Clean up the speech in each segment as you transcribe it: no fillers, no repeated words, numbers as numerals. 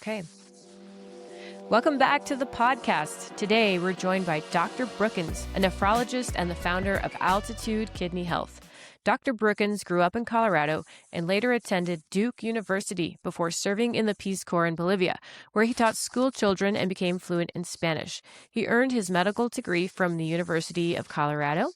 Okay. Welcome back to the podcast. Today, we're joined by Dr. Brookens, a nephrologist and the founder of Altitude Kidney Health. Dr. Brookens grew up in Colorado and later attended Duke University before serving in the Peace Corps in Bolivia, where he taught school children and became fluent in Spanish. He earned his medical degree from the University of Colorado,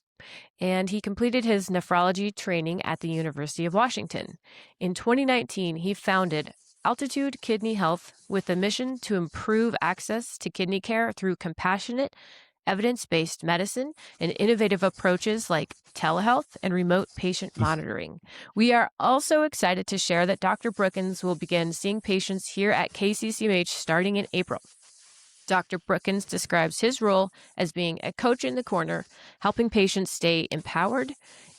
and he completed his nephrology training at the University of Washington. In 2019, he founded Altitude Kidney Health with the mission to improve access to kidney care through compassionate, evidence-based medicine and innovative approaches like telehealth and remote patient monitoring. We are also excited to share that Dr. Brookens will begin seeing patients here at KCCMH starting in April. Dr. Brookens describes his role as being a coach in the corner, helping patients stay empowered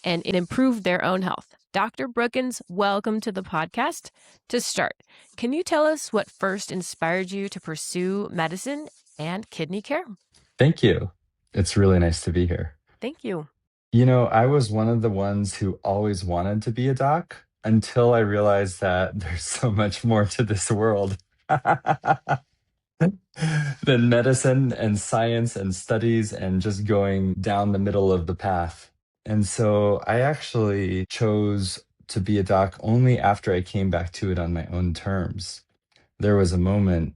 and improve their own health. Dr. Brookens, welcome to the podcast. To start, can you tell us what first inspired you to pursue medicine and kidney care? Thank you. It's really nice to be here. Thank you. You know, I was one of the ones who always wanted to be a doc until I realized that there's so much more to this world than medicine and science and studies and just going down the middle of the path. And so I actually chose to be a doc only after I came back to it on my own terms. There was a moment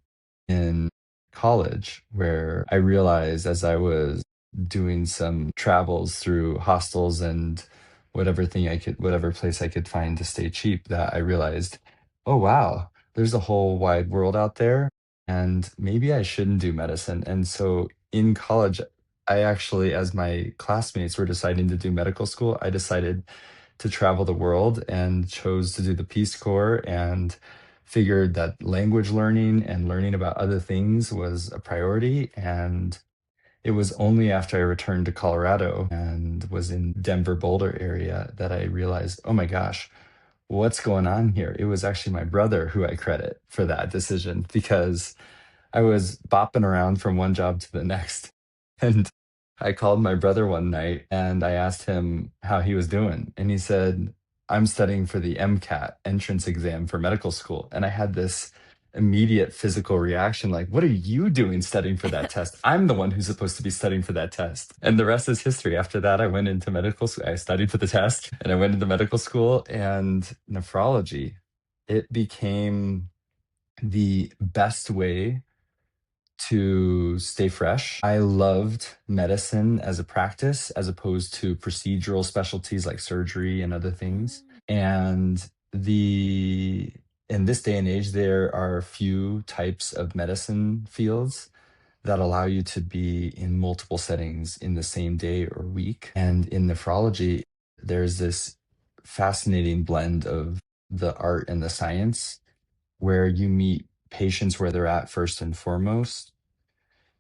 in college where I realized, as I was doing some travels through hostels and whatever place I could find to stay cheap, that I realized, oh wow, there's a whole wide world out there, and maybe I shouldn't do medicine. And so in college, I actually, as my classmates were deciding to do medical school, I decided to travel the world and chose to do the Peace Corps and figured that language learning and learning about other things was a priority. And it was only after I returned to Colorado and was in Denver, Boulder area that I realized, oh my gosh, what's going on here? It was actually my brother who I credit for that decision, because I was bopping around from one job to the next. And I called my brother one night and I asked him how he was doing. And he said, I'm studying for the MCAT entrance exam for medical school. And I had this immediate physical reaction like, what are you doing studying for that test? I'm the one who's supposed to be studying for that test. And the rest is history. After that, I went into medical school. I studied for the test and I went into medical school, and nephrology, it became the best way to stay fresh. I loved medicine as a practice as opposed to procedural specialties like surgery and other things. And in this day and age, there are a few types of medicine fields that allow you to be in multiple settings in the same day or week. And in nephrology, there's this fascinating blend of the art and the science where you meet patients where they're at first and foremost,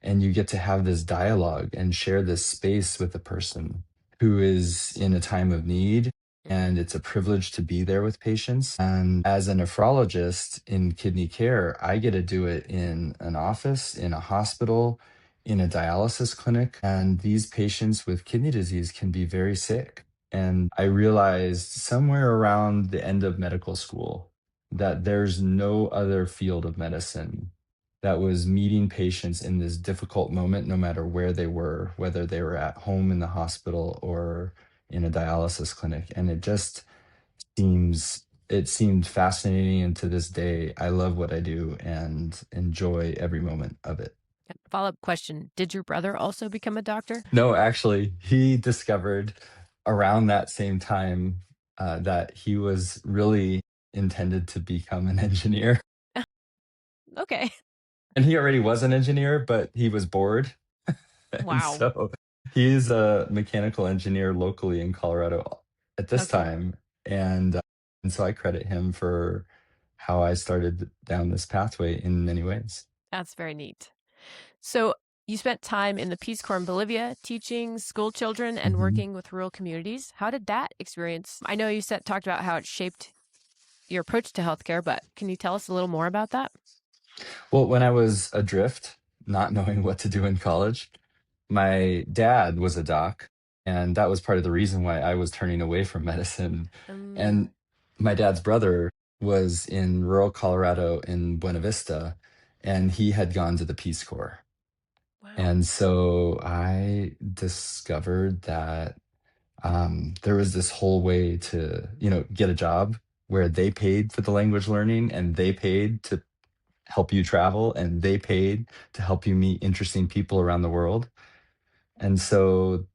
and you get to have this dialogue and share this space with a person who is in a time of need. And it's a privilege to be there with patients. And as a nephrologist in kidney care, I get to do it in an office, in a hospital, in a dialysis clinic. And these patients with kidney disease can be very sick. And I realized somewhere around the end of medical school that there's no other field of medicine that was meeting patients in this difficult moment, no matter where they were, whether they were at home in the hospital or in a dialysis clinic. And it seemed fascinating. And to this day, I love what I do and enjoy every moment of it. Follow-up question. Did your brother also become a doctor? No, actually, he discovered around that same time that he was really intended to become an engineer. Okay. And he already was an engineer, but he was bored. And Wow. so he's a mechanical engineer locally in Colorado at this Okay. time. And so I credit him for how I started down this pathway in many ways. That's very neat. So you spent time in the Peace Corps in Bolivia teaching school children and Mhm. working with rural communities. How did that experience? I know you talked about how it shaped your approach to healthcare, but can you tell us a little more about that? Well, when I was adrift, not knowing what to do in college, my dad was a doc, and that was part of the reason why I was turning away from medicine. Um, And my dad's brother was in rural Colorado in Buena Vista, and he had gone to the Peace Corps. Wow. And so I discovered that there was this whole way to, get a job where they paid for the language learning and they paid to help you travel and they paid to help you meet interesting people around the world. And so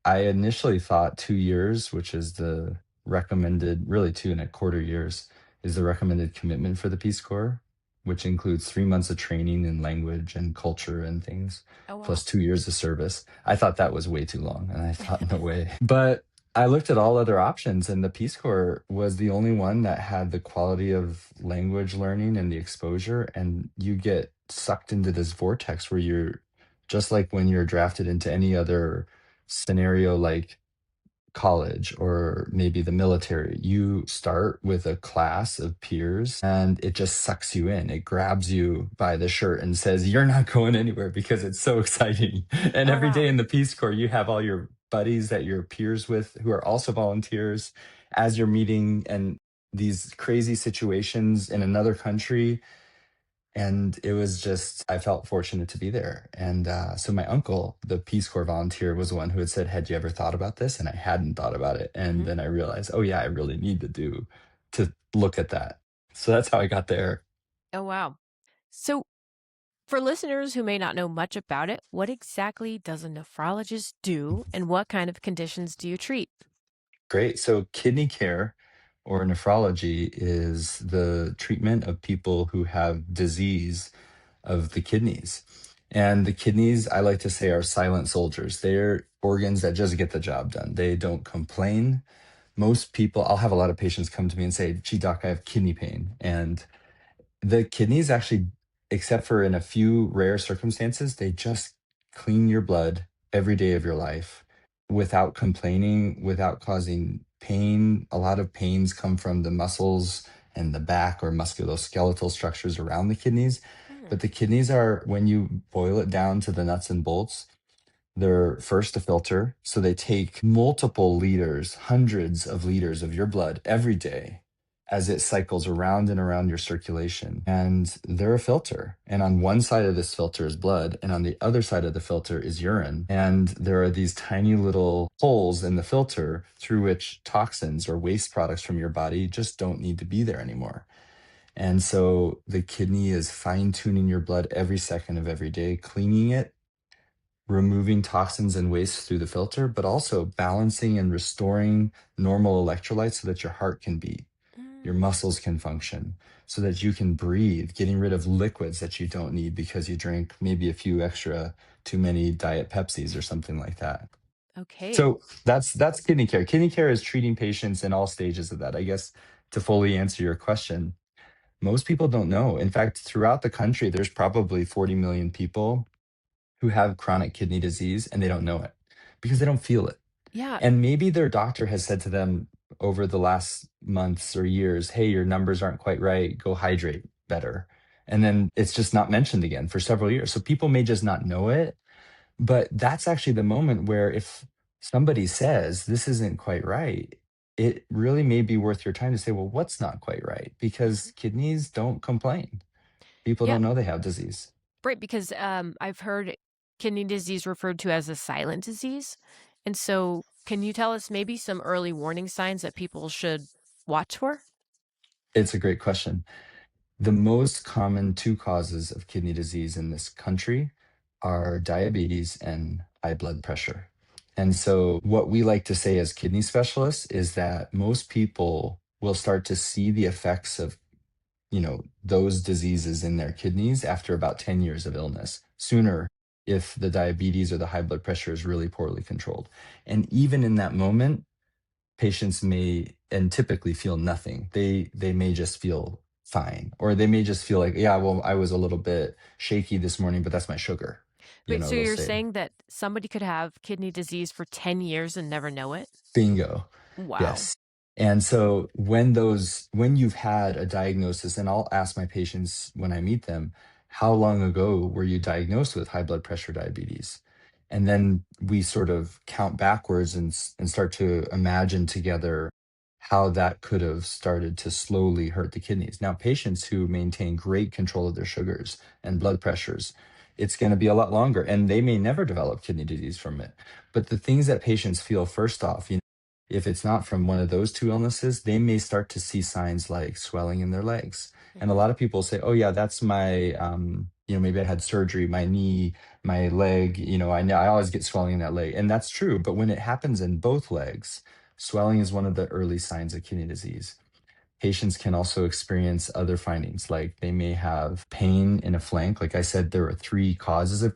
I initially thought 2 years, which is the recommended, really 2.25 years, is the recommended commitment for the Peace Corps, which includes 3 months of training in language and culture and things, Oh, wow. plus 2 years of service. I thought that was way too long, and I thought, no way. But I looked at all other options, and the Peace Corps was the only one that had the quality of language learning and the exposure. And you get sucked into this vortex where you're just like when you're drafted into any other scenario like college or maybe the military. You start with a class of peers and it just sucks you in. It grabs you by the shirt and says, "You're not going anywhere," because it's so exciting. And Oh, every day wow. in the Peace Corps, you have all your buddies that you're peers with who are also volunteers as you're meeting and these crazy situations in another country. And it was just, I felt fortunate to be there. And so my uncle, the Peace Corps volunteer, was the one who had said, "Had you ever thought about this?" And I hadn't thought about it. And Hmm. then I realized, oh, yeah, I really need to look at that. So that's how I got there. Oh, wow. So, for listeners who may not know much about it, what exactly does a nephrologist do and what kind of conditions do you treat? Great. So kidney care or nephrology is the treatment of people who have disease of the kidneys. And the kidneys, I like to say, are silent soldiers. They're organs that just get the job done. They don't complain. Most people, I'll have a lot of patients come to me and say, "Gee, doc, I have kidney pain." And the kidneys actually, except for in a few rare circumstances, they just clean your blood every day of your life without complaining, without causing pain. A lot of pains come from the muscles and the back or musculoskeletal structures around the kidneys. Hmm. But the kidneys are, when you boil it down to the nuts and bolts, they're first a filter. So they take multiple liters, hundreds of liters of your blood every day as it cycles around and around your circulation. And they're a filter. And on one side of this filter is blood, and on the other side of the filter is urine. And there are these tiny little holes in the filter through which toxins or waste products from your body just don't need to be there anymore. And so the kidney is fine tuning your blood every second of every day, cleaning it, removing toxins and waste through the filter, but also balancing and restoring normal electrolytes so that your heart can beat, your Mm. muscles can function, so that you can breathe, getting rid of liquids that you don't need because you drink maybe a few extra too many diet Pepsis or something like that. Okay. So that's kidney care. Kidney care is treating patients in all stages of that. I guess to fully answer your question, most people don't know. In fact, throughout the country, there's probably 40 million people who have chronic kidney disease and they don't know it because they don't feel it. Yeah. And maybe their doctor has said to them over the last months or years, "Hey, your numbers aren't quite right. Go hydrate better." And then it's just not mentioned again for several years. So people may just not know it. But that's actually the moment where if somebody says this isn't quite right, it really may be worth your time to say, well, what's not quite right? Mhm. Because kidneys don't complain. People Yeah. don't know they have disease. Right. Because I've heard kidney disease referred to as a silent disease. And so, can you tell us maybe some early warning signs that people should watch for? It's a great question. The most common two causes of kidney disease in this country are diabetes and high blood pressure. And so, what we like to say as kidney specialists is that most people will start to see the effects of, those diseases in their kidneys after about 10 years of illness, sooner if the diabetes or the high blood pressure is really poorly controlled. And even in that moment, patients may and typically feel nothing. They may just feel fine, or they may just feel like, yeah, well, I was a little bit shaky this morning, but that's my sugar. Wait, so They'll you're say, saying that somebody could have kidney disease for 10 years and never know it? bingo. Wow. Yes. And so when you've had a diagnosis, and I'll ask my patients when I meet them, how long ago were you diagnosed with high blood pressure diabetes? And then we sort of count backwards and start to imagine together how that could have started to slowly hurt the kidneys. Now, patients who maintain great control of their sugars and blood pressures, it's going to be a lot longer and they may never develop kidney disease from it. But the things that patients feel, first off, if it's not from one of those two illnesses, they may start to see signs like swelling in their legs. And a Hmm. lot of people say, oh, yeah, that's my, maybe I had surgery, my knee, my leg, I always get swelling in that leg. And that's true. But when it happens in both legs, swelling is one of the early signs of kidney disease. Patients can also experience other findings, like they may have pain in a flank. Like I said, there are three causes of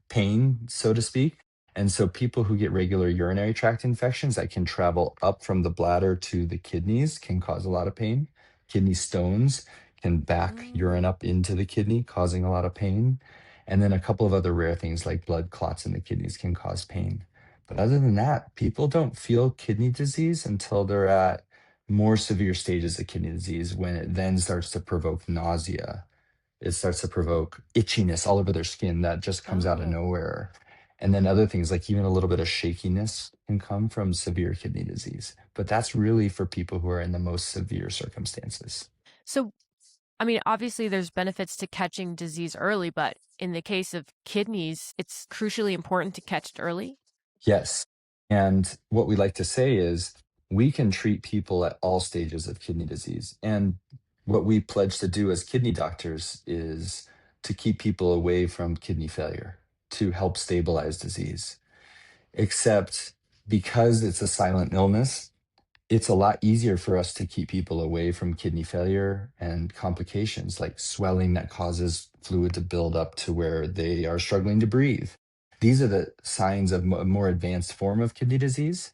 pain, so to speak. And so people who get regular urinary tract infections that can travel up from the bladder to the kidneys can cause a lot of pain. Kidney stones can back urine Mm. up into the kidney, causing a lot of pain. And then a couple of other rare things like blood clots in the kidneys can cause pain. But other than that, people don't feel kidney disease until they're at more severe stages of kidney disease, when it then starts to provoke nausea. It starts to provoke itchiness all over their skin that just comes out of Oh. nowhere. And then other things like even a little bit of shakiness can come from severe kidney disease. But that's really for people who are in the most severe circumstances. So, I mean, obviously there's benefits to catching disease early, but in the case of kidneys, it's crucially important to catch it early. Yes. And what we like to say is we can treat people at all stages of kidney disease. And what we pledge to do as kidney doctors is to keep people away from kidney failure, to help stabilize disease. Except because it's a silent illness, it's a lot easier for us to keep people away from kidney failure and complications like swelling that causes fluid to build up to where they are struggling to breathe. These are the signs of a more advanced form of kidney disease.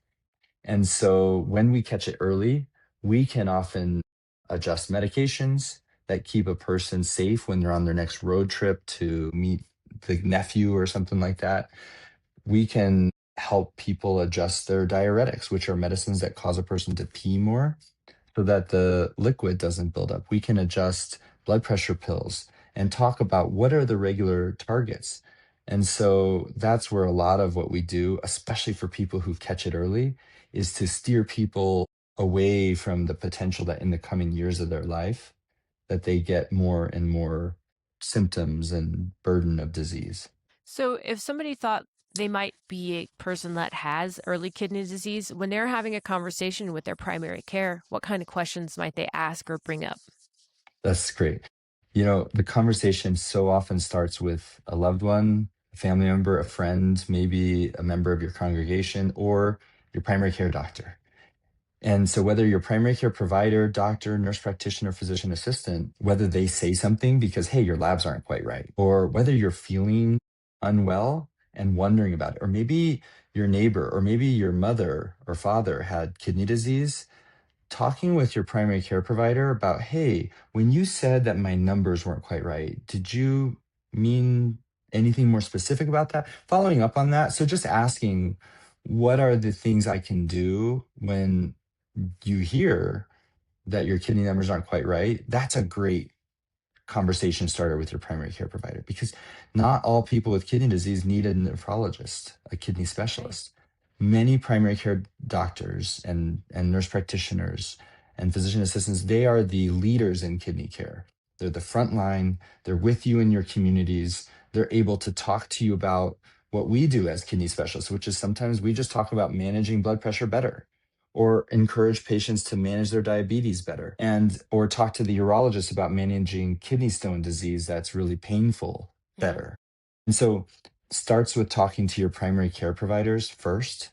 And so when we catch it early, we can often adjust medications that keep a person safe when they're on their next road trip to meet the nephew or something like that. We can help people adjust their diuretics, which are medicines that cause a person to pee more so that the liquid doesn't build up. We can adjust blood pressure pills and talk about what are the regular targets. And so that's where a lot of what we do, especially for people who catch it early, is to steer people away from the potential that in the coming years of their life that they get more and more symptoms and burden of disease. So, if somebody thought they might be a person that has early kidney disease, when they're having a conversation with their primary care, what kind of questions might they ask or bring up? That's great. The conversation so often starts with a loved one, a family member, a friend, maybe a member of your congregation, or your primary care doctor. And so, whether your primary care provider, doctor, nurse practitioner, physician assistant, whether they say something because, hey, your labs aren't quite right, or whether you're feeling unwell and wondering about it, or maybe your neighbor, or maybe your mother or father had kidney disease, talking with your primary care provider about, hey, when you said that my numbers weren't quite right, did you mean anything more specific about that? Following up on that. So just asking, what are the things I can do when you hear that your kidney numbers aren't quite right? That's a great conversation starter with your primary care provider, because not all people with kidney disease need a nephrologist, a kidney Right. specialist. Many primary care doctors and nurse practitioners and physician assistants, they are the leaders in kidney care. They're the front line, they're with you in your communities, they're able to talk to you about what we do as kidney specialists, which is sometimes we just talk about managing blood pressure better, or encourage patients to manage their diabetes better, and or talk to the urologist about managing kidney stone disease that's really painful Yeah. better. And so starts with talking to your primary care providers first,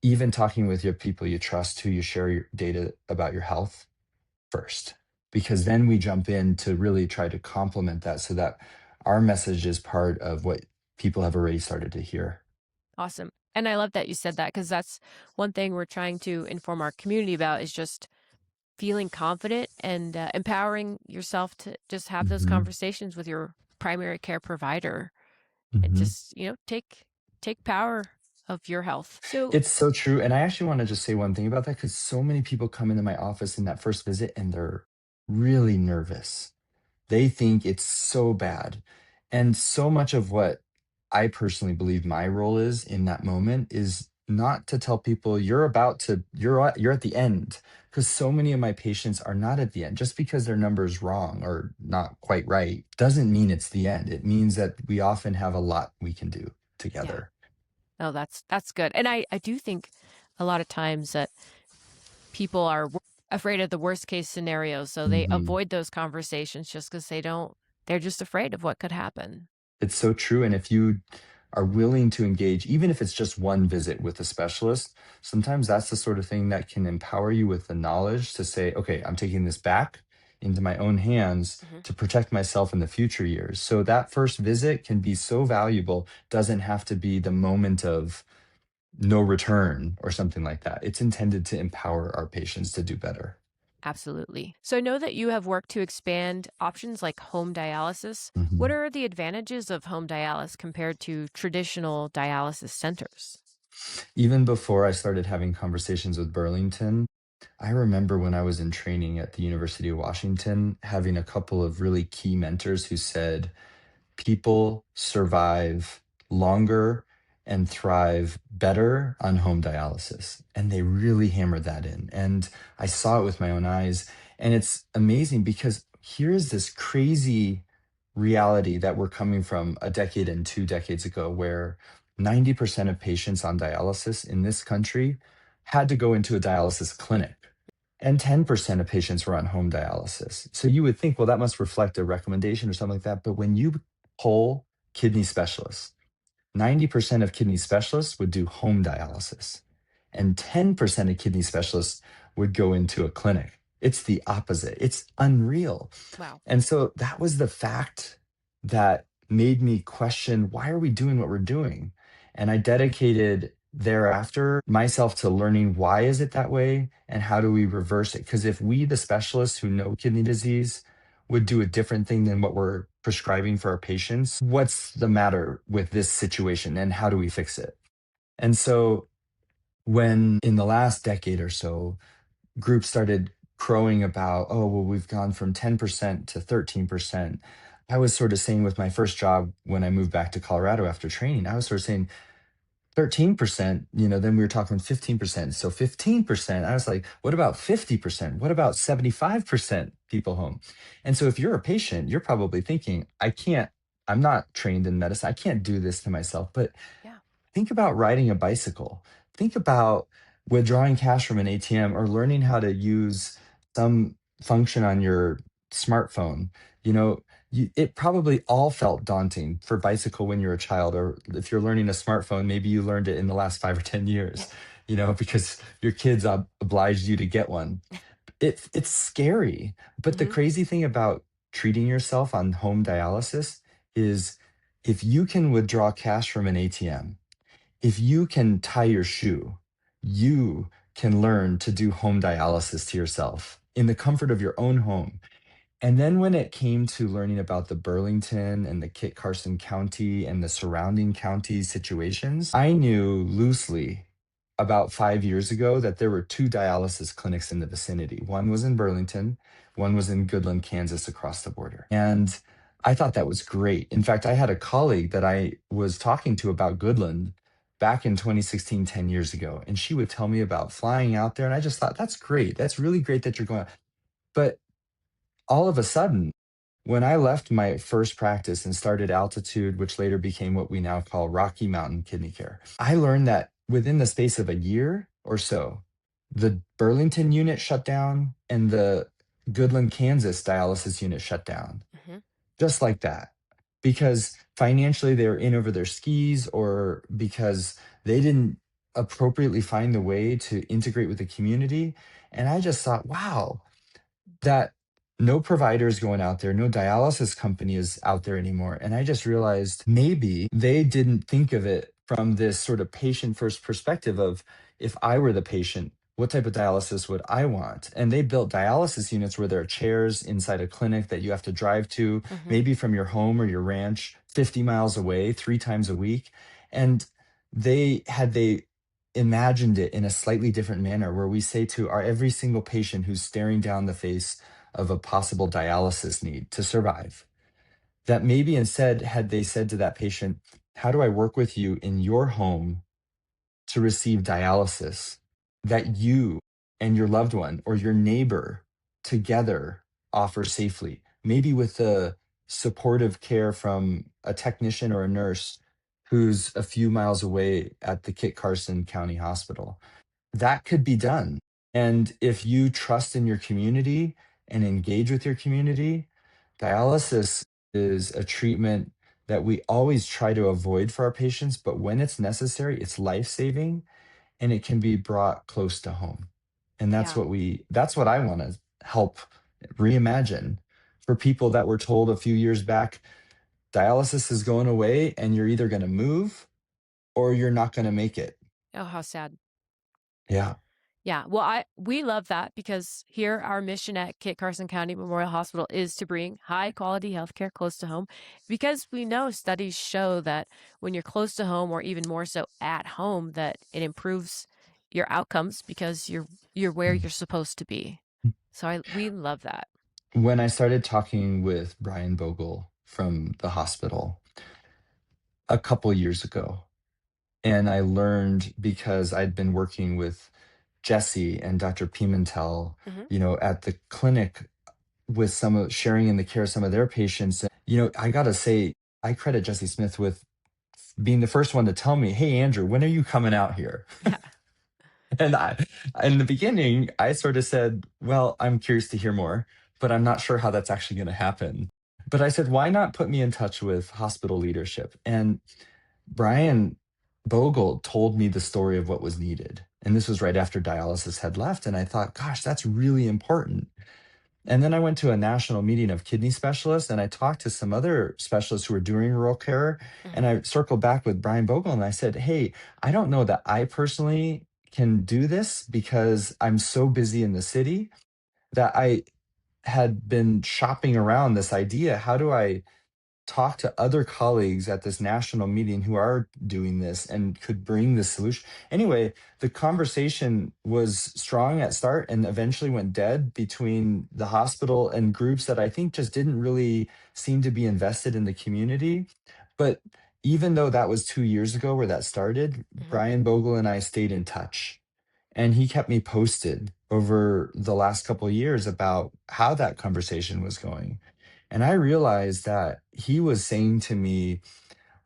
even talking with your people you trust who you share your data about your health first, because then we jump in to really try to complement that so that our message is part of what people have already started to hear. Awesome. And I love that you said that because that's one thing we're trying to inform our community about is just feeling confident and empowering yourself to just have those Hmm. conversations with your primary care provider and Hmm. just, take power of your health. So, It's so true. And I actually want to just say one thing about that, because so many people come into my office in that first visit and they're really nervous. They think it's so bad. And so much of what I personally believe my role is in that moment is not to tell people you're at the end, because so many of my patients are not at the end. Just because their number is wrong or not quite right doesn't mean it's the end. It means that we often have a lot we can do Yeah. together. Oh, that's good. And I do think a lot of times that people are afraid of the worst case scenario, so they Mhm. avoid those conversations just because they're just afraid of what could happen. It's so true. And if you are willing to engage, even if it's just one visit with a specialist, sometimes that's the sort of thing that can empower you with the knowledge to say, okay, I'm taking this back into my own hands Mhm. to protect myself in the future years. So that first visit can be so valuable, doesn't have to be the moment of no return or something like that. It's intended to empower our patients to do better. Absolutely. So I know that you have worked to expand options like home dialysis. What Mhm. are the advantages of home dialysis compared to traditional dialysis centers? Even before I started having conversations with Burlington, I remember when I was in training at the University of Washington, having a couple of really key mentors who said, people survive longer and thrive better on home dialysis. And they really hammered that in. And I saw it with my own eyes. And it's amazing because here's this crazy reality that we're coming from a decade and 2 decades ago, where 90% of patients on dialysis in this country had to go into a dialysis clinic. And 10% of patients were on home dialysis. So you would think, well, that must reflect a recommendation or something like that. But when you poll kidney specialists, 90% of kidney specialists would do home dialysis, and 10% of kidney specialists would go into a clinic. It's the opposite. It's unreal. Wow. And so that was the fact that made me question, why are we doing what we're doing? And I dedicated thereafter myself to learning, why is it that way and how do we reverse it? Because if we, the specialists who know kidney disease, would do a different thing than what we're prescribing for our patients, what's the matter with this situation and how do we fix it? And so when in the last decade or so, groups started crowing about, oh, well, we've gone from 10% to 13%. I was sort of saying with my first job when I moved back to Colorado after training, I was sort of saying 13%, then we were talking 15%. So 15%, I was like, what about 50%? What about 75% people home? And so if you're a patient, you're probably thinking, I'm not trained in medicine. I can't do this to myself. But Yeah. think about riding a bicycle. Think about withdrawing cash from an ATM or learning how to use some function on your smartphone. You know, it probably all felt daunting for bicycle when you're a child, or if you're learning a smartphone, maybe you learned it in the last 5 or 10 years, because your kids obliged you to get one. It's scary. But the Hmm. crazy thing about treating yourself on home dialysis is if you can withdraw cash from an ATM, if you can tie your shoe, you can learn to do home dialysis to yourself in the comfort of your own home. And then when it came to learning about the Burlington and the Kit Carson County and the surrounding county situations, I knew loosely about 5 years ago that there were two dialysis clinics in the vicinity. One was in Burlington, one was in Goodland, Kansas, across the border. And I thought that was great. In fact, I had a colleague that I was talking to about Goodland back in 2016, 10 years ago. And she would tell me about flying out there. And I just thought, that's great. That's really great that you're going. But all of a sudden, when I left my first practice and started Altitude, which later became what we now call Rocky Mountain Kidney Care, I learned that within the space of a year or so, the Burlington unit shut down and the Goodland, Kansas dialysis unit shut down, Hmm. just like that, because financially they were in over their skis or because they didn't appropriately find the way to integrate with the community. And I just thought, wow, that no provider is going out there, no dialysis company is out there anymore. And I just realized maybe they didn't think of it from this sort of patient first perspective of, if I were the patient, what type of dialysis would I want? And they built dialysis units where there are chairs inside a clinic that you have to drive to, Hmm. maybe from your home or your ranch, 50 miles away, 3 times a week. And they imagined it in a slightly different manner, where we say to our every single patient who's staring down the face of a possible dialysis need to survive, that maybe instead, had they said to that patient, how do I work with you in your home to receive dialysis that you and your loved one or your neighbor together offer safely, maybe with the supportive care from a technician or a nurse who's a few miles away at the Kit Carson County Hospital. That could be done. And if you trust in your community and engage with your community, dialysis is a treatment that we always try to avoid for our patients, but when it's necessary, it's life-saving and it can be brought close to home. And Yeah. that's what I want to help reimagine for people that were told a few years back, dialysis is going away and you're either going to move or you're not going to make it. Oh, how sad. Yeah. Yeah, well, we love that because here our mission at Kit Carson County Memorial Hospital is to bring high quality healthcare close to home because we know studies show that when you're close to home or even more so at home that it improves your outcomes because you're where you're supposed to be. So we love that. When I started talking with Brian Bogle from the hospital a couple years ago, and I learned because I'd been working with Jesse and Dr. Pimentel, Hmm. at the clinic with sharing in the care of some of their patients. I gotta say, I credit Jesse Smith with being the first one to tell me, "Hey, Andrew, when are you coming out here?" Yeah. And in the beginning, I sort of said, "Well, I'm curious to hear more, but I'm not sure how that's actually going to happen." But I said, "Why not put me in touch with hospital leadership?" And Brian Bogle told me the story of what was needed. And this was right after dialysis had left. And I thought, gosh, that's really important. And then I went to a national meeting of kidney specialists and I talked to some other specialists who were doing rural care. And Hmm. I circled back with Brian Bogle and I said, "Hey, I don't know that I personally can do this because I'm so busy in the city that I had been shopping around this idea. How do I talk to other colleagues at this national meeting who are doing this and could bring this solution?" Anyway, the conversation was strong at start and eventually went dead between the hospital and groups that I think just didn't really seem to be invested in the community. But even though that was 2 years ago where that started, Hmm. Brian Bogle and I stayed in touch. And he kept me posted over the last couple of years about how that conversation was going. And I realized that he was saying to me,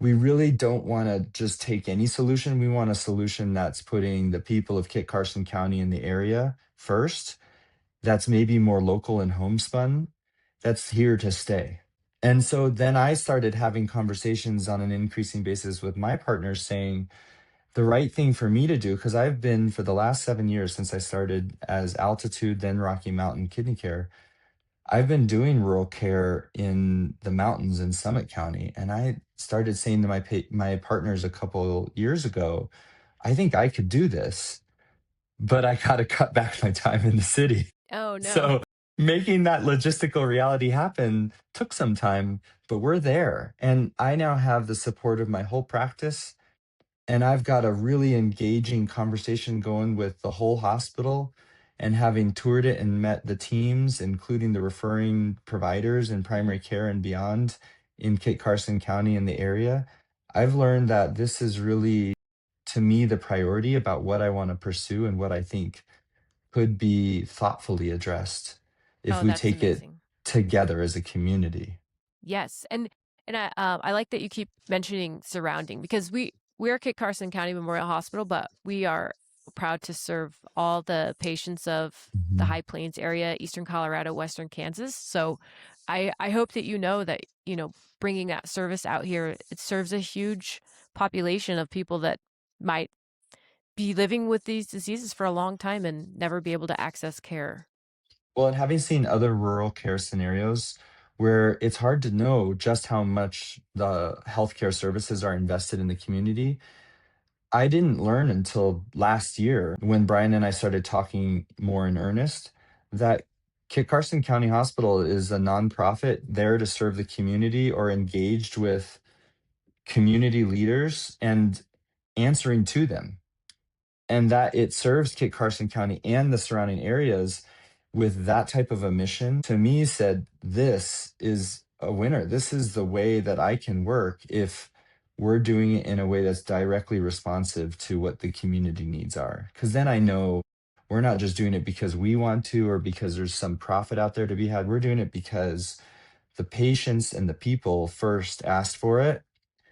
we really don't want to just take any solution. We want a solution that's putting the people of Kit Carson County in the area first, that's maybe more local and homespun, that's here to stay. And so then I started having conversations on an increasing basis with my partners saying, the right thing for me to do, because I've been for the last 7 years since I started as Altitude, then Rocky Mountain Kidney Care, I've been doing rural care in the mountains in Summit County. And I started saying to my partners a couple years ago, I think I could do this, but I got to cut back my time in the city. Oh no. So making that logistical reality happen took some time, but we're there. And I now have the support of my whole practice and I've got a really engaging conversation going with the whole hospital. And having toured it and met the teams, including the referring providers in Hmm. primary care and beyond in Kit Carson County and the area, I've learned that this is really, to me, the priority about what I want to pursue and what I think could be thoughtfully addressed if Oh, we that's take it amazing. together as a community. Yes, and I like that you keep mentioning surrounding because we're Kit Carson County Memorial Hospital, but we are proud to serve all the patients of the Mhm. High Plains area, Eastern Colorado, Western Kansas. So I hope that you know that bringing that service out here, it serves a huge population of people that might be living with these diseases for a long time and never be able to access care. Well, and having seen other rural care scenarios where it's hard to know just how much the healthcare services are invested in the community, I didn't learn until last year when Brian and I started talking more in earnest that Kit Carson County Hospital is a nonprofit there to serve the community or engaged with community leaders and answering to them, and that it serves Kit Carson County and the surrounding areas with that type of a mission, to me said, this is a winner. This is the way that I can work if we're doing it in a way that's directly responsive to what the community needs are. Because then I know we're not just doing it because we want to or because there's some profit out there to be had. We're doing it because the patients and the people first asked for it.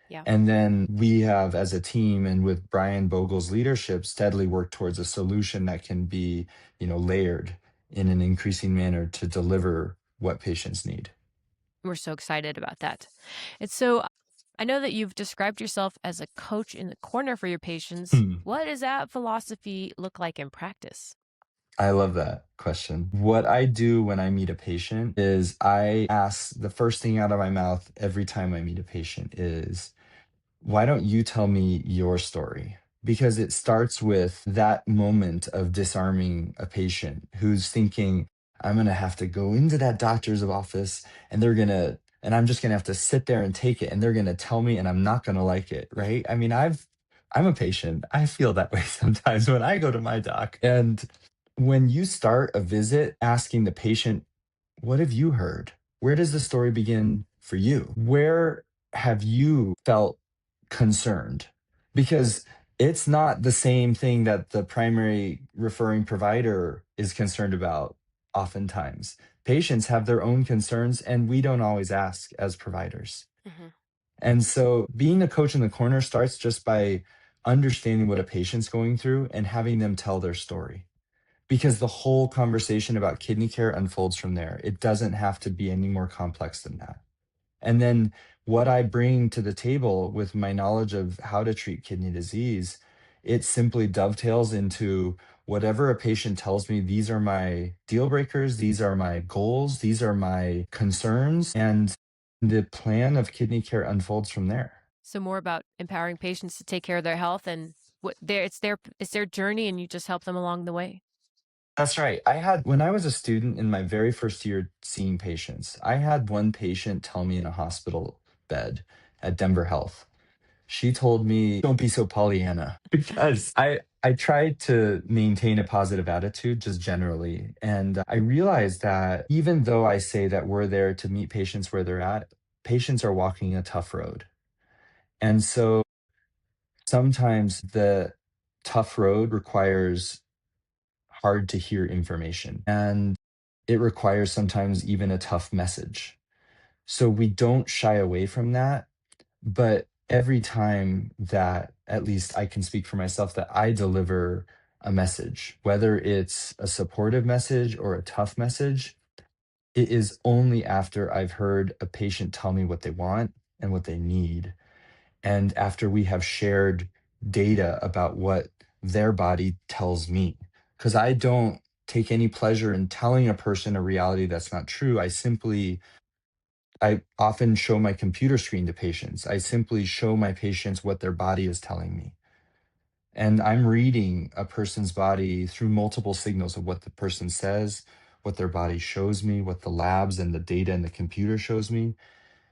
Yeah. And then we have, as a team and with Brian Bogle's leadership, steadily worked towards a solution that can be, layered in an increasing manner to deliver what patients need. We're so excited about that. It's so I know that you've described yourself as a coach in the corner for your patients. Hmm. What does that philosophy look like in practice? I love that question. What I do when I meet a patient is I ask the first thing out of my mouth every time I meet a patient is, why don't you tell me your story? Because it starts with that moment of disarming a patient who's thinking, I'm going to have to go into that doctor's office and I'm just going to have to sit there and take it and they're going to tell me and I'm not going to like it. Right. I mean, I'm a patient. I feel that way sometimes when I go to my doc. And when you start a visit asking the patient, what have you heard? Where does the story begin for you? Where have you felt concerned? Because it's not the same thing that the primary referring provider is concerned about oftentimes. Patients have their own concerns, and we don't always ask as providers. Hmm. And so being a coach in the corner starts just by understanding what a patient's going through and having them tell their story because the whole conversation about kidney care unfolds from there. It doesn't have to be any more complex than that. And then what I bring to the table with my knowledge of how to treat kidney disease, it simply dovetails into whatever a patient tells me, these are my deal breakers, these are my goals, these are my concerns, and the plan of kidney care unfolds from there. So more about empowering patients to take care of their health and it's their journey and you just help them along the way. That's right. When I was a student in my very first year seeing patients, I had one patient tell me in a hospital bed at Denver Health. She told me, don't be so Pollyanna, because I tried to maintain a positive attitude just generally. And I realized that even though I say that we're there to meet patients where they're at, patients are walking a tough road. And so sometimes the tough road requires hard to hear information. And it requires sometimes even a tough message. So we don't shy away from that. But every time that, at least I can speak for myself, that I deliver a message, whether it's a supportive message or a tough message, it is only after I've heard a patient tell me what they want and what they need. And after we have shared data about what their body tells me. Because I don't take any pleasure in telling a person a reality that's not true. I often show my computer screen to patients. I simply show my patients what their body is telling me. And I'm reading a person's body through multiple signals of what the person says, what their body shows me, what the labs and the data and the computer shows me.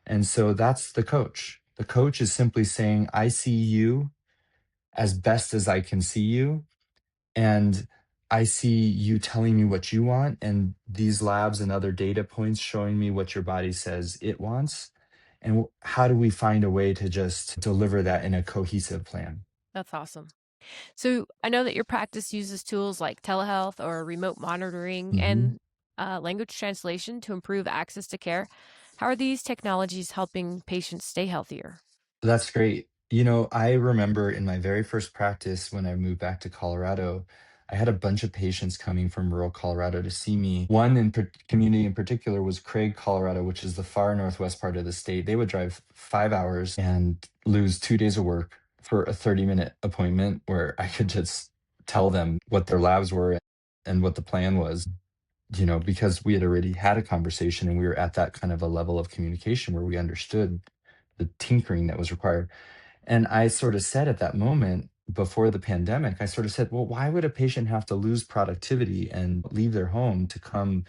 And so that's the coach. The coach is simply saying, I see you as best as I can see you. And I see you telling me what you want, and these labs and other data points showing me what your body says it wants. And how do we find a way to just deliver that in a cohesive plan? That's awesome. So I know that your practice uses tools like telehealth or remote monitoring Mhm. and language translation to improve access to care. How are these technologies helping patients stay healthier? That's great. I remember in my very first practice when I moved back to Colorado, I had a bunch of patients coming from rural Colorado to see me. One community in particular was Craig, Colorado, which is the far northwest part of the state. They would drive 5 hours and lose 2 days of work for a 30-minute appointment where I could just tell them what their labs were and what the plan was, because we had already had a conversation and we were at that kind of a level of communication where we understood the tinkering that was required. And I sort of said at that moment before the pandemic, I sort of said, well, why would a patient have to lose productivity and leave their home to come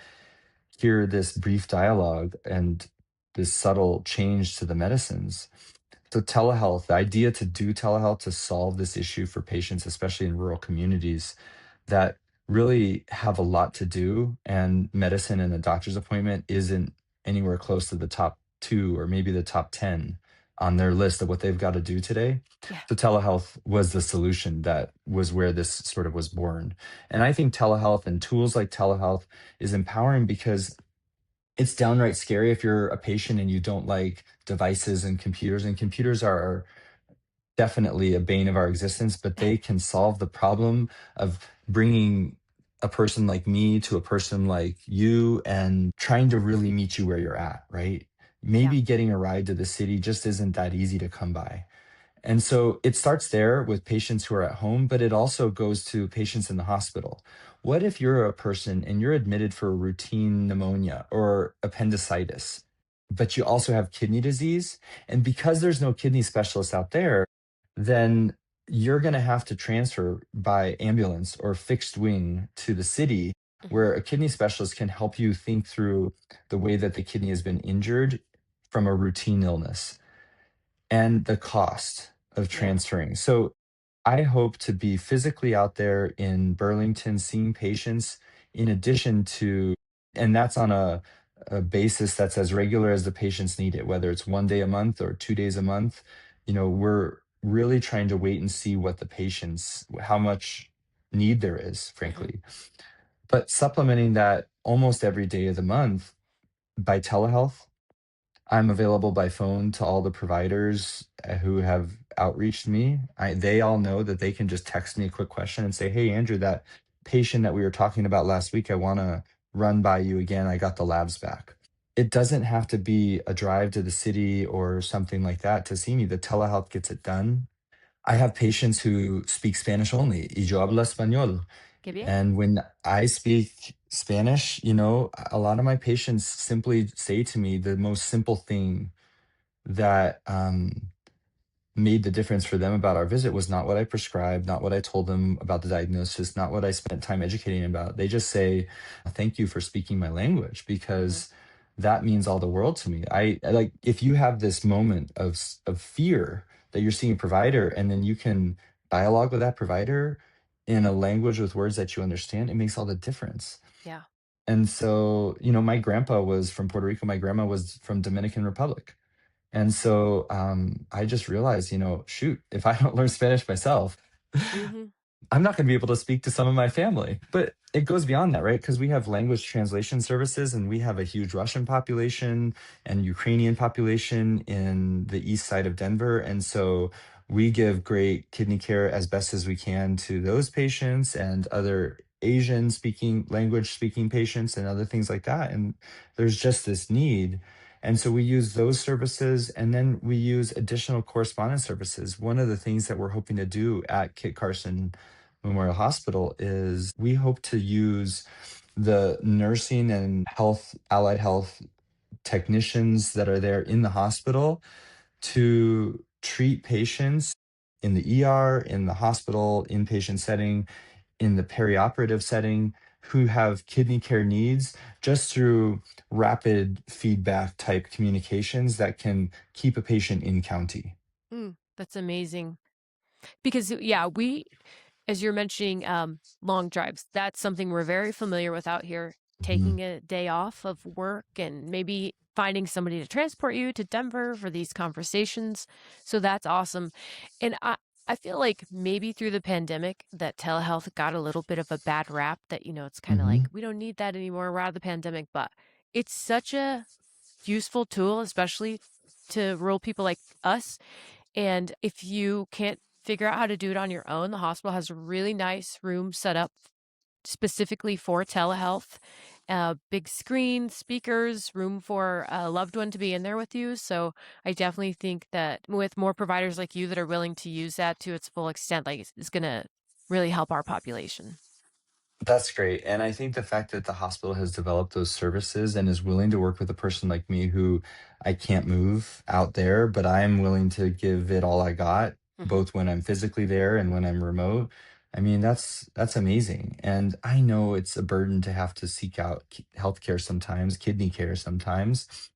hear this brief dialogue and this subtle change to the medicines? So, telehealth, the idea to do telehealth to solve this issue for patients, especially in rural communities that really have a lot to do, and medicine and a doctor's appointment isn't anywhere close to the top two or maybe the top 10 on their list of what they've got to do today. Yeah. So telehealth was the solution that was where this sort of was born. And I think telehealth and tools like telehealth is empowering because it's downright scary if you're a patient and you don't like devices and computers are definitely a bane of our existence, but they can solve the problem of bringing a person like me to a person like you and trying to really meet you where you're at, right? Yeah. Maybe getting a ride to the city just isn't that easy to come by. And so it starts there with patients who are at home, but it also goes to patients in the hospital. What if you're a person and you're admitted for routine pneumonia or appendicitis, but you also have kidney disease? And because there's no kidney specialist out there, then you're going to have to transfer by ambulance or fixed wing to the city Mhm. where a kidney specialist can help you think through the way that the kidney has been injured from a routine illness and the cost of Yeah. transferring. So I hope to be physically out there in Burlington seeing patients in addition to, and that's on a basis that's as regular as the patients need it, whether it's 1 day a month or 2 days a month. We're really trying to wait and see what the patients, how much need there is, Mhm. frankly. But supplementing that almost every day of the month by telehealth. I'm available by phone to all the providers who have outreached me. They all know that they can just text me a quick question and say, "Hey, Andrew, that patient that we were talking about last week, I want to run by you again. I got the labs back." It doesn't have to be a drive to the city or something like that to see me. The telehealth gets it done. I have patients who speak Spanish only. Y yo hablo español. Qué bien. And when I speak Spanish, a lot of my patients simply say to me the most simple thing that made the difference for them about our visit was not what I prescribed, not what I told them about the diagnosis, not what I spent time educating about. They just say, "Thank you for speaking my language," Mhm. because that means all the world to me. Like if you have this moment of fear that you're seeing a provider and then you can dialogue with that provider in a language with words that you understand, it makes all the difference. Yeah. And so, my grandpa was from Puerto Rico, my grandma was from Dominican Republic. And so, I just realized, shoot, if I don't learn Spanish myself, Mhm. I'm not going to be able to speak to some of my family. But it goes beyond that, right? Because we have language translation services and we have a huge Russian population and Ukrainian population in the east side of Denver. And so we give great kidney care as best as we can to those patients and other Asian speaking, language speaking patients and other things like that. And there's just this need. And so we use those services and then we use additional correspondence services. One of the things that we're hoping to do at Kit Carson Memorial Hospital is we hope to use the nursing and allied health technicians that are there in the hospital to treat patients in the ER, in the hospital, inpatient setting, in the perioperative setting who have kidney care needs just through rapid feedback type communications that can keep a patient in county. That's amazing. Because, yeah, as you're mentioning, long drives, that's something we're very familiar with out here. Mhm. Taking a day off of work and maybe finding somebody to transport you to Denver for these conversations. So that's awesome. And I feel like maybe through the pandemic that telehealth got a little bit of a bad rap that, it's kind of like, Mhm. we don't need that anymore. We're out of the pandemic, but it's such a useful tool, especially to rural people like us. And if you can't figure out how to do it on your own, the hospital has a really nice room set up specifically for telehealth. Big screen, speakers, room for a loved one to be in there with you. So I definitely think that with more providers like you that are willing to use that to its full extent, like it's going to really help our population. That's great. And I think the fact that the hospital has developed those services and is willing to work with a person like me who I can't move out there, but I'm willing to give it all I got, Hmm. both when I'm physically there and when I'm remote. I mean, that's amazing. And I know it's a burden to have to seek out healthcare sometimes, kidney care sometimes.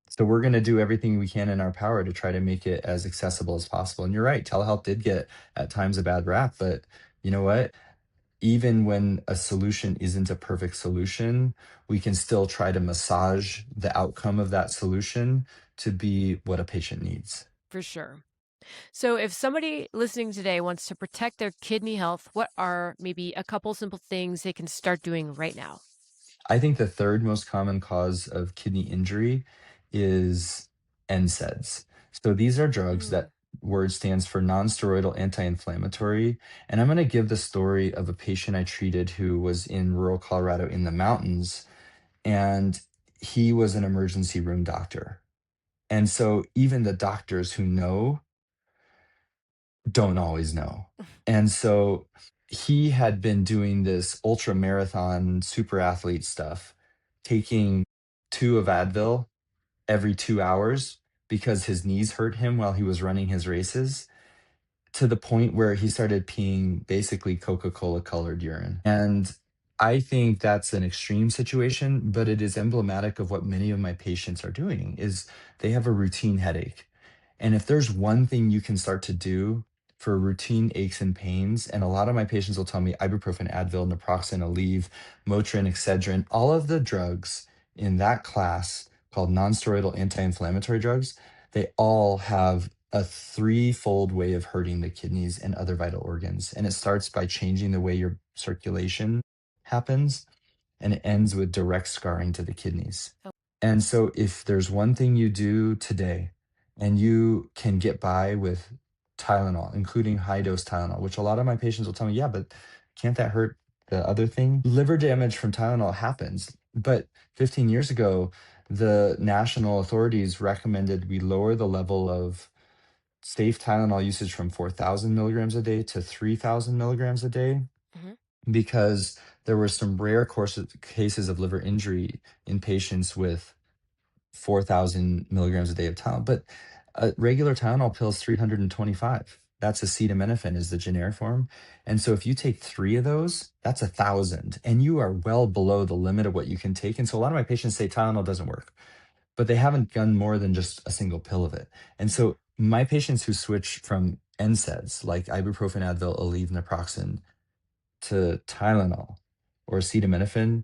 So we're going to do everything we can in our power to try to make it as accessible as possible. And you're right, telehealth did get at times a bad rap, but you know what? Even when a solution isn't a perfect solution, we can still try to massage the outcome of that solution to be what a patient needs. For sure. So, if somebody listening today wants to protect their kidney health, what are maybe a couple simple things they can start doing right now? I think the third most common cause of kidney injury is NSAIDs. So these are drugs Mm. that word stands for nonsteroidal anti-inflammatory. And I'm going to give the story of a patient I treated who was in rural Colorado in the mountains, and he was an emergency room doctor. And so even the doctors who know don't always know. And so he had been doing this ultra marathon super athlete stuff, taking two of Advil every 2 hours because his knees hurt him while he was running his races, to the point where he started peeing basically Coca-Cola colored urine. And I think that's an extreme situation, but it is emblematic of what many of my patients are doing is they have a routine headache. And if there's one thing you can start to do for routine aches and pains, and a lot of my patients will tell me ibuprofen, Advil, naproxen, Aleve, Motrin, Excedrin, all of the drugs in that class called nonsteroidal anti-inflammatory drugs, they all have a threefold way of hurting the kidneys and other vital organs. And it starts by changing the way your circulation happens, and it ends with direct scarring to the kidneys. Oh. And so, if there's one thing you do today and you can get by with Tylenol, including high dose Tylenol, which a lot of my patients will tell me, yeah, but can't that hurt the other thing? Liver damage from Tylenol happens. But 15 years ago, the national authorities recommended we lower the level of safe Tylenol usage from 4,000 milligrams a day to 3,000 milligrams a day Hmm. because there were some rare cases of liver injury in patients with 4,000 milligrams a day of Tylenol. But a regular Tylenol pill is 325. That's acetaminophen is the generic form. And so if you take three of those, that's 1,000. And you are well below the limit of what you can take. And so a lot of my patients say Tylenol doesn't work, but they haven't done more than just a single pill of it. And Hmm. so my patients who switch from NSAIDs like ibuprofen, Advil, Aleve, naproxen to Tylenol or acetaminophen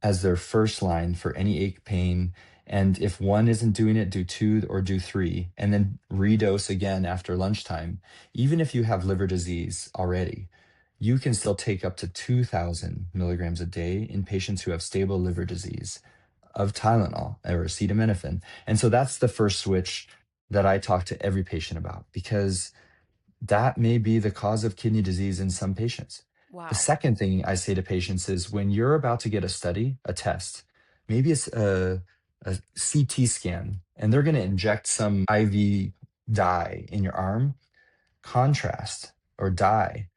as their first line for any ache pain. And if one isn't doing it, do two or do three, and then redose again after lunchtime. Even if you have liver disease already, you can still take up to 2,000 milligrams a day in patients who have stable liver disease of Tylenol or acetaminophen. And so that's the first switch that I talk to every patient about because that may be the cause of kidney disease in some patients. The Wow. second thing I say to patients is when you're about to get a study, a test, maybe it's a CT scan, and they're going to inject some IV dye in your arm, contrast or dye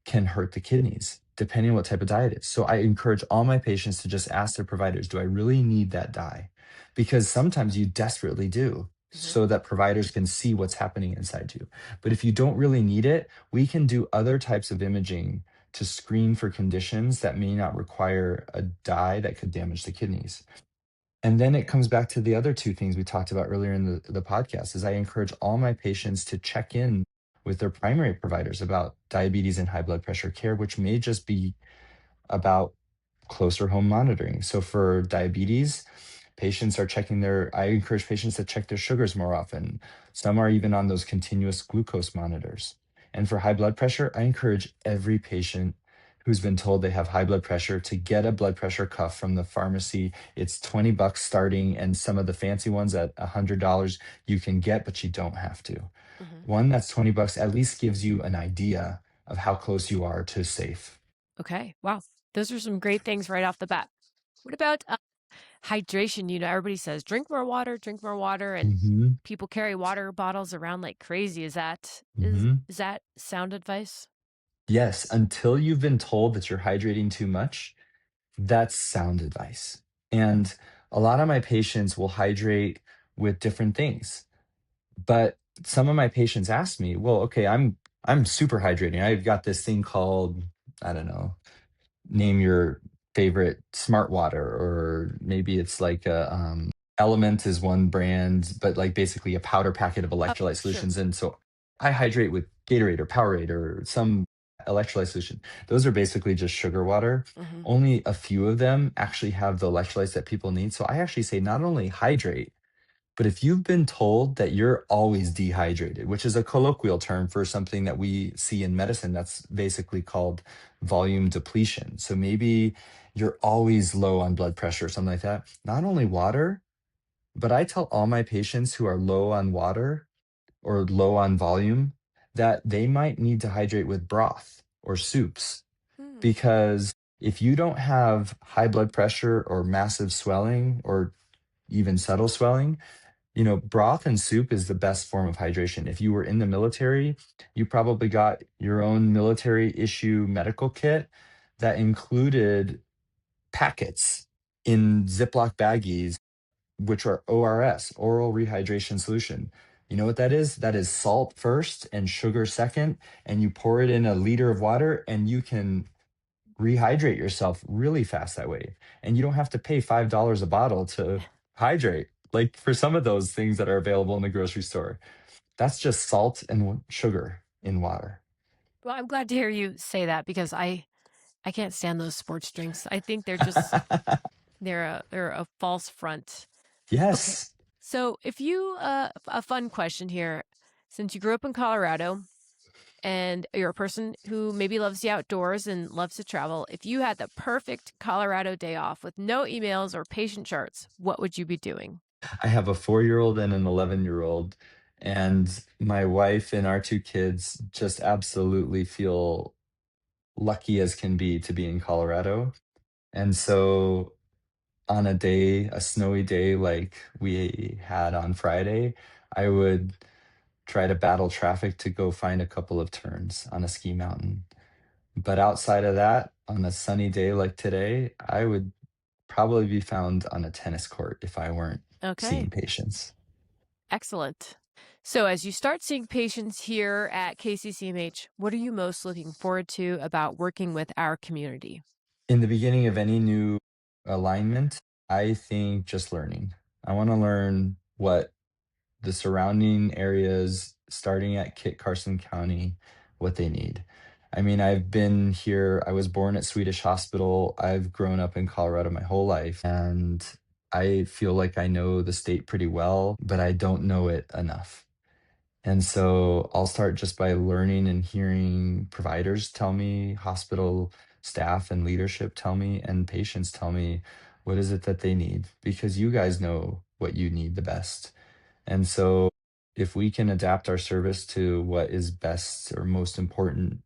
can hurt the kidneys, depending on what type of dye it is. So I encourage all my patients to just ask their providers, do I really need that dye? Because sometimes you desperately do, Hmm. so that providers can see what's happening inside you. But if you don't really need it, we can do other types of imaging to screen for conditions that may not require a dye that could damage the kidneys. And then it comes back to the other two things we talked about earlier in the podcast is I encourage all my patients to check in with their primary providers about diabetes and high blood pressure care, which may just be about closer home monitoring. So for diabetes, patients are checking I encourage patients to check their sugars more often. Some are even on those continuous glucose monitors. And for high blood pressure, I encourage every patient who's been told they have high blood pressure to get a blood pressure cuff from the pharmacy. It's $20 starting, and some of the fancy ones at $100 you can get, but you don't have to. Hmm. One that's $20 at least gives you an idea of how close you are to safe. Okay. Wow. Those are some great things right off the bat. What about hydration? Everybody says drink more water, and Hmm. people carry water bottles around like crazy. Is that is Hmm. is that sound advice? Yes, until you've been told that you're hydrating too much, that's sound advice. And a lot of my patients will hydrate with different things. But some of my patients ask me, well, okay, I'm super hydrating. I've got this thing called, I don't know, name your favorite smart water, or maybe it's like a Element is one brand, but like basically a powder packet of Oh, electrolyte sure. solutions. And so I hydrate with Gatorade or Powerade or some electrolyte solution. Those are basically just sugar water. Hmm. Only a few of them actually have the electrolytes that people need. So I actually say not only hydrate, But if you've been told that you're always dehydrated, which is a colloquial term for something that we see in medicine that's basically called volume depletion. So maybe you're always low on blood pressure or something like that. Not only water, but I tell all my patients who are low on water or low on volume that they might need to hydrate with broth or soups, Hmm. because if you don't have high blood pressure or massive swelling or even subtle swelling, broth and soup is the best form of hydration. If you were in the military, you probably got your own military issue medical kit that included packets in Ziploc baggies, which are ORS, oral rehydration solution. You know what that is? That is salt first and sugar second, and you pour it in a liter of water, and you can rehydrate yourself really fast that way. And you don't have to pay $5 a bottle to hydrate, like for some of those things that are available in the grocery store. That's just salt and sugar in water. Well, I'm glad to hear you say that because I can't stand those sports drinks. I think they're just they're a false front. Okay. Yes. So, if you a fun question here, since you grew up in Colorado and you're a person who maybe loves the outdoors and loves to travel, if you had the perfect Colorado day off with no emails or patient charts, what would you be doing? I have a 4-year-old and an 11-year-old, and my wife and our two kids just absolutely feel lucky as can be to be in Colorado. And so on a snowy day like we had on Friday, I would try to battle traffic to go find a couple of turns on a ski mountain. But outside of that, on a sunny day like today, I would probably be found on a tennis court if I weren't Okay. seeing patients. Excellent. So, as you start seeing patients here at KCCMH, what are you most looking forward to about working with our community? In the beginning of any new alignment, I think just learning. I want to learn what the surrounding areas, starting at Carson County, what they need. I mean, I've been here, I was born at Swedish Hospital. I've grown up in Colorado my whole life, and I feel like I know the state pretty well, but I don't know it enough. And so I'll start just by learning and hearing providers tell me, hospital staff and leadership tell me, and patients tell me what is it that they need, because you guys know what you need the best. And so if we can adapt our service to what is best or most important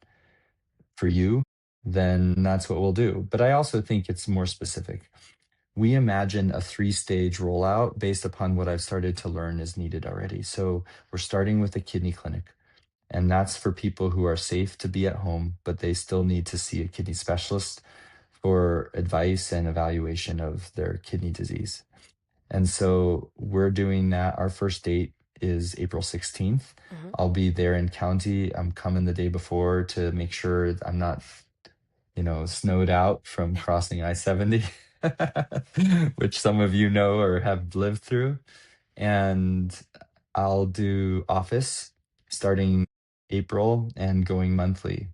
for you, then that's what we'll do. But I also think it's more specific. We imagine a 3-stage rollout based upon what I've started to learn is needed already. So we're starting with a kidney clinic, and that's for people who are safe to be at home, but they still need to see a kidney specialist for advice and evaluation of their kidney disease. And so we're doing that. Our first date is April 16th. Hmm. I'll be there in county. I'm coming the day before to make sure I'm not, snowed out from crossing I-70, which some of you know or have lived through. And I'll do office starting April and going monthly.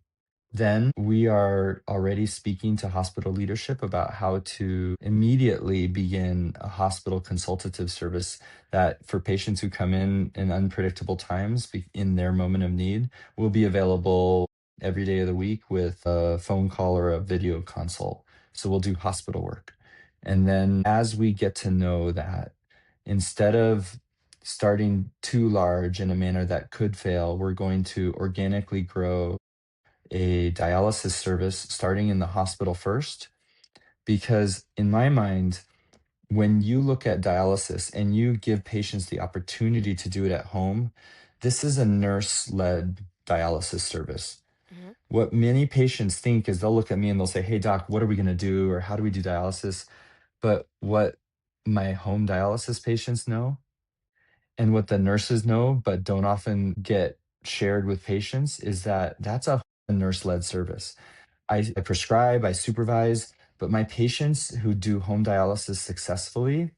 Then we are already speaking to hospital leadership about how to immediately begin a hospital consultative service that for patients who come in unpredictable times in their moment of need will be available every day of the week with a phone call or a video consult. So we'll do hospital work. And then as we get to know that, instead of starting too large in a manner that could fail, we're going to organically grow a dialysis service starting in the hospital first. Because in my mind, when you look at dialysis and you give patients the opportunity to do it at home, this is a nurse led dialysis service. Hmm. What many patients think is they'll look at me and they'll say, "Hey, doc, what are we going to do? Or how do we do dialysis?" But what my home dialysis patients know, and what the nurses know, but don't often get shared with patients, is that that's a nurse led service. I prescribe, I supervise, but my patients who do home dialysis successfully,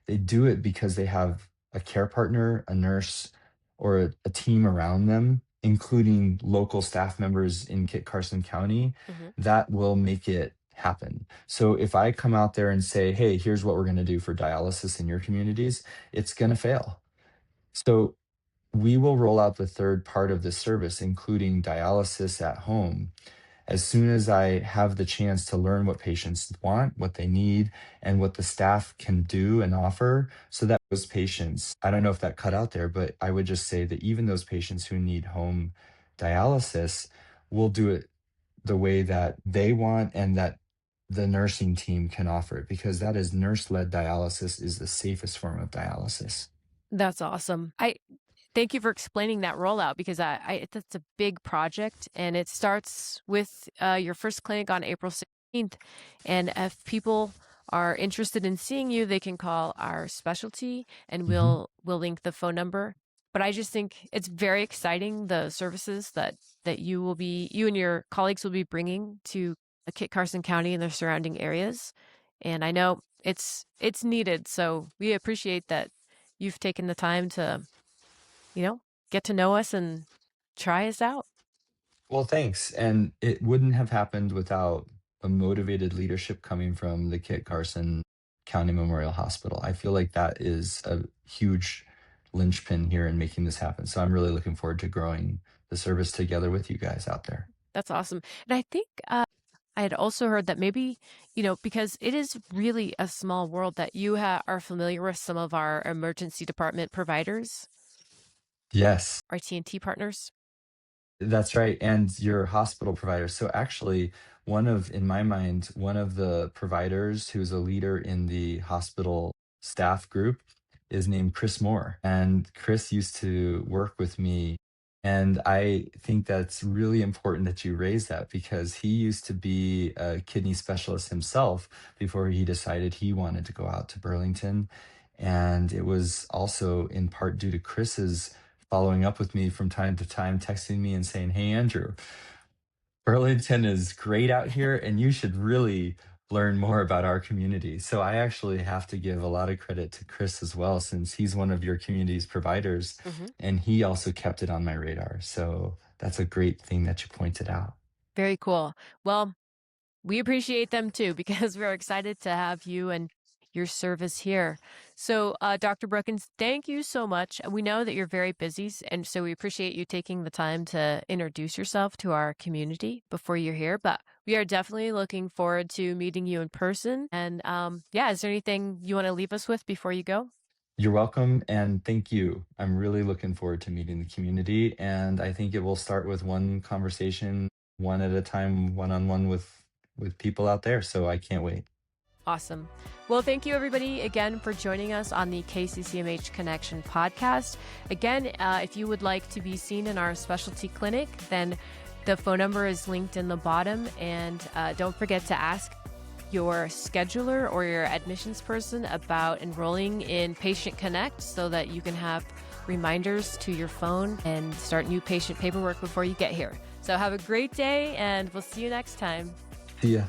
they do it because they have a care partner, a nurse, or a team around them, including local staff members in Kit Carson County, Hmm. that will make it happen. So if I come out there and say, hey, here's what we're going to do for dialysis in your communities, it's going to fail. So we will roll out the third part of the service, including dialysis at home, as soon as I have the chance to learn what patients want, what they need, and what the staff can do and offer, so that those patients, I don't know if that cut out there, but I would just say that even those patients who need home dialysis will do it the way that they want and that the nursing team can offer it, because that is nurse-led dialysis is the safest form of dialysis. That's awesome. I thank you for explaining that rollout because that's a big project and it starts with your first clinic on April 16th. And if people are interested in seeing you, they can call our specialty and Mhm. we'll link the phone number. But I just think it's very exciting, the services that you and your colleagues will be bringing to Kit Carson County and the surrounding areas. And I know it's needed. So we appreciate that you've taken the time to get to know us and try us out. Well, thanks. And it wouldn't have happened without a motivated leadership coming from the Kit Carson County Memorial Hospital. I feel like that is a huge linchpin here in making this happen. So I'm really looking forward to growing the service together with you guys out there. That's awesome. And I think I had also heard that maybe, because it is really a small world, that you are familiar with some of our emergency department providers, Yes. our TNT partners. That's right. And your hospital provider. So actually, in my mind, one of the providers who's a leader in the hospital staff group is named Chris Moore. And Chris used to work with me. And I think that's really important that you raise that, because he used to be a kidney specialist himself before he decided he wanted to go out to Burlington. And it was also in part due to Chris's following up with me from time to time, texting me and saying, hey, Andrew, Burlington is great out here and you should really learn more about our community. So I actually have to give a lot of credit to Chris as well, since he's one of your community's providers Hmm. and he also kept it on my radar. So that's a great thing that you pointed out. Very cool. Well, we appreciate them too because we're excited to have you and your service here. So, Dr. Brookens, thank you so much. We know that you're very busy, and so we appreciate you taking the time to introduce yourself to our community before you're here. But we are definitely looking forward to meeting you in person. And is there anything you want to leave us with before you go? You're welcome and thank you. I'm really looking forward to meeting the community. And I think it will start with one conversation, one at a time, one on one with people out there. So I can't wait. Awesome. Well, thank you everybody again for joining us on the KCCMH Connection podcast. Again, if you would like to be seen in our specialty clinic, then the phone number is linked in the bottom. And don't forget to ask your scheduler or your admissions person about enrolling in Patient Connect so that you can have reminders to your phone and start new patient paperwork before you get here. So have a great day and we'll see you next time. See ya.